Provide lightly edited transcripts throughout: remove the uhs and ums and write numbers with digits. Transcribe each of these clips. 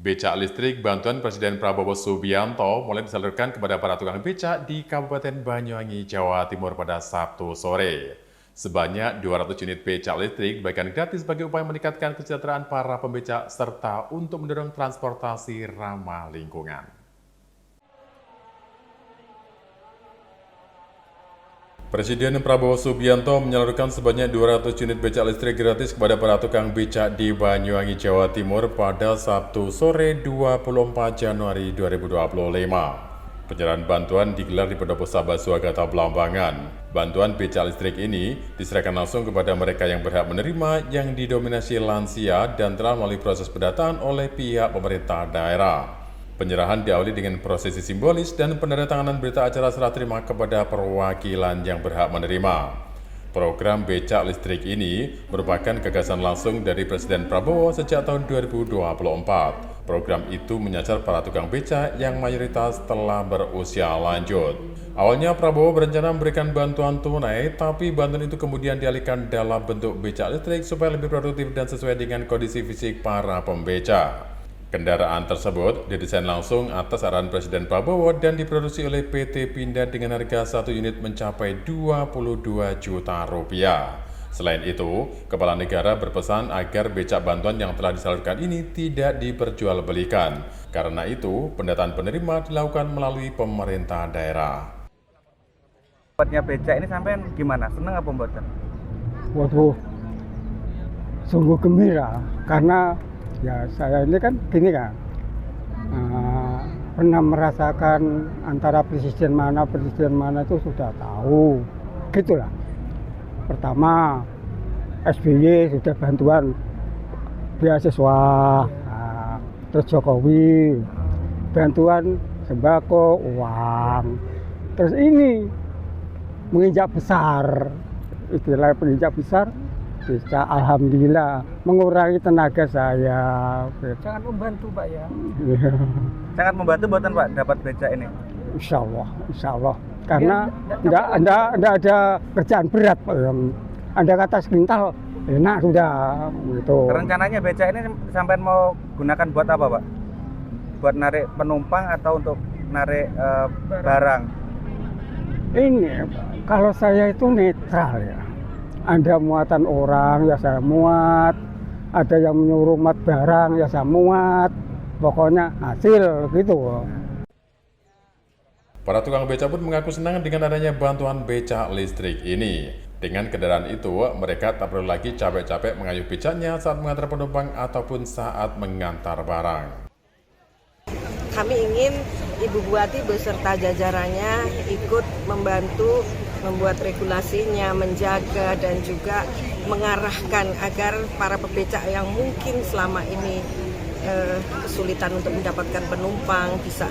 Becak listrik bantuan Presiden Prabowo Subianto mulai disalurkan kepada para tukang becak di Kabupaten Banyuwangi, Jawa Timur pada Sabtu sore. Sebanyak 200 unit becak listrik dibagikan gratis sebagai upaya meningkatkan kesejahteraan para pembecak serta untuk mendorong transportasi ramah lingkungan. Presiden Prabowo Subianto menyalurkan sebanyak 200 unit becak listrik gratis kepada para tukang becak di Banyuwangi, Jawa Timur pada Sabtu sore 24 Januari 2025. Penyerahan bantuan digelar di Pendopo Sabah Swakarta Belambangan. Bantuan becak listrik ini diserahkan langsung kepada mereka yang berhak menerima yang didominasi lansia dan telah melalui proses pendataan oleh pihak pemerintah daerah. Penyerahan diawali dengan prosesi simbolis dan penandatanganan berita acara serah terima kepada perwakilan yang berhak menerima. Program becak listrik ini merupakan gagasan langsung dari Presiden Prabowo sejak tahun 2024. Program itu menyasar para tukang becak yang mayoritas telah berusia lanjut. Awalnya Prabowo berencana memberikan bantuan tunai, tapi bantuan itu kemudian dialihkan dalam bentuk becak listrik supaya lebih produktif dan sesuai dengan kondisi fisik para pembecak. Kendaraan tersebut didesain langsung atas arahan Presiden Prabowo dan diproduksi oleh PT Pindad dengan harga satu unit mencapai 22 juta rupiah. Selain itu, Kepala Negara berpesan agar becak bantuan yang telah disalurkan ini tidak diperjualbelikan. Karena itu, pendataan penerima dilakukan melalui pemerintah daerah. Buatnya becak ini sampai gimana? Seneng apa mboten? Waduh, sungguh gembira karena ya saya ini kan gini kan, pernah merasakan antara presiden mana itu sudah tahu, gitulah. Pertama SBY sudah bantuan beasiswa, terus Jokowi bantuan sembako, uang, terus ini menginjak besar, istilah penginjak besar. Bisa alhamdulillah mengurangi tenaga saya. Sangat membantu Pak ya. Sangat membantu buatan Pak dapat becak ini. Insya Allah. Karena tidak ada kerjaan berat Pak. Anda kata sekintal enak sudah gitu. Rencananya becak ini sampai mau gunakan buat apa Pak? Buat narik penumpang atau untuk narik barang? Ini kalau saya itu netral ya. Ada muatan orang, ya saya muat. Ada yang menyuruh muat barang, ya saya muat. Pokoknya hasil gitu. Para tukang becak pun mengaku senang dengan adanya bantuan becak listrik ini. Dengan kendaraan itu, mereka tak perlu lagi capek-capek mengayuh becaknya saat mengantar penumpang ataupun saat mengantar barang. Kami ingin Ibu Bupati beserta jajarannya ikut membantu membuat regulasinya, menjaga dan juga mengarahkan agar para pebecak yang mungkin selama ini kesulitan untuk mendapatkan penumpang bisa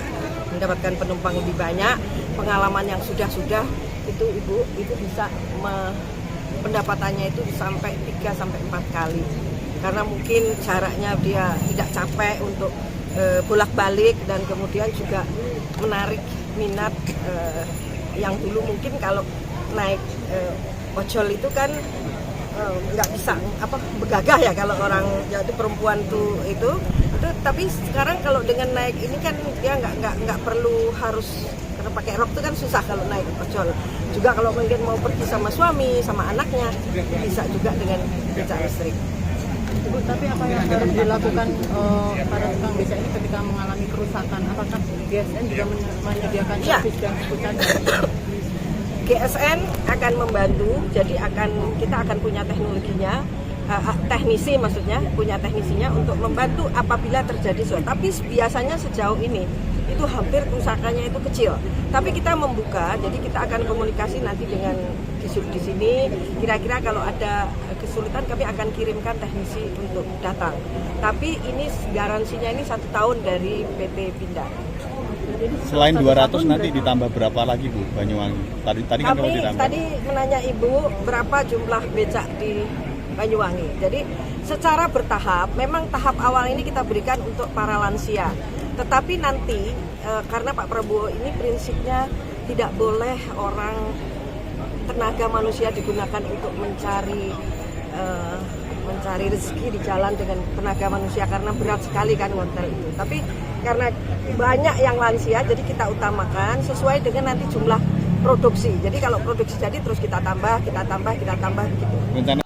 mendapatkan penumpang lebih banyak. Pengalaman yang sudah itu Ibu itu bisa pendapatannya itu sampai 3 sampai 4 kali. Karena mungkin jaraknya dia tidak capek untuk bolak-balik dan kemudian juga menarik minat yang dulu mungkin kalau naik ojol itu kan nggak bisa begagah ya kalau orang jadi perempuan tuh itu tapi sekarang kalau dengan naik ini kan dia nggak perlu harus karena pakai rok itu kan susah kalau naik ojol juga kalau mungkin mau pergi sama suami sama anaknya bisa juga dengan becak listrik. Ibu, tapi apa yang harus dilakukan para tukang becak ini ketika mengalami kerusakan? Apakah GSN juga menyediakan servis dan seputar? GSN akan membantu, jadi kita akan punya teknologinya, teknisi maksudnya, punya teknisinya untuk membantu apabila terjadi sesuatu. Tapi biasanya sejauh ini itu hampir kerusakannya itu kecil. Tapi kita membuka, jadi kita akan komunikasi nanti dengan Disub di sini. Kira-kira kalau ada kesulitan kami akan kirimkan teknisi untuk datang. Tapi ini garansinya ini 1 tahun dari PT Pindad. Selain 200 nanti ditambah berapa lagi Bu Banyuwangi? Tadi kan kami tadi menanya Ibu berapa jumlah becak di Banyuwangi. Jadi secara bertahap, memang tahap awal ini kita berikan untuk para lansia. Tetapi nanti karena Pak Prabowo ini prinsipnya tidak boleh tenaga manusia digunakan untuk mencari mencari rezeki di jalan dengan tenaga manusia karena berat sekali kan hotel itu. Tapi karena banyak yang lansia, jadi kita utamakan sesuai dengan nanti jumlah produksi. Jadi kalau produksi jadi terus kita tambah gitu.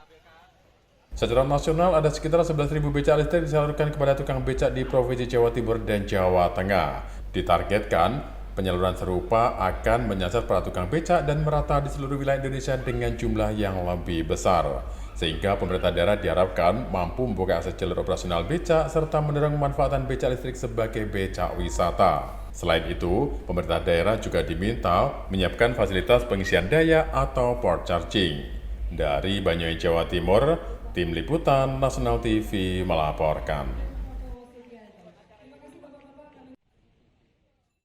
Secara nasional ada sekitar 11.000 becak listrik disalurkan kepada tukang becak di Provinsi Jawa Timur dan Jawa Tengah. Ditargetkan penyaluran serupa akan menyasar para tukang becak dan merata di seluruh wilayah Indonesia dengan jumlah yang lebih besar. Sehingga pemerintah daerah diharapkan mampu membuka akses jalur operasional becak serta mendorong pemanfaatan becak listrik sebagai becak wisata. Selain itu, pemerintah daerah juga diminta menyiapkan fasilitas pengisian daya atau port charging. Dari Banyuwangi, Jawa Timur, Tim Liputan Nasional TV melaporkan.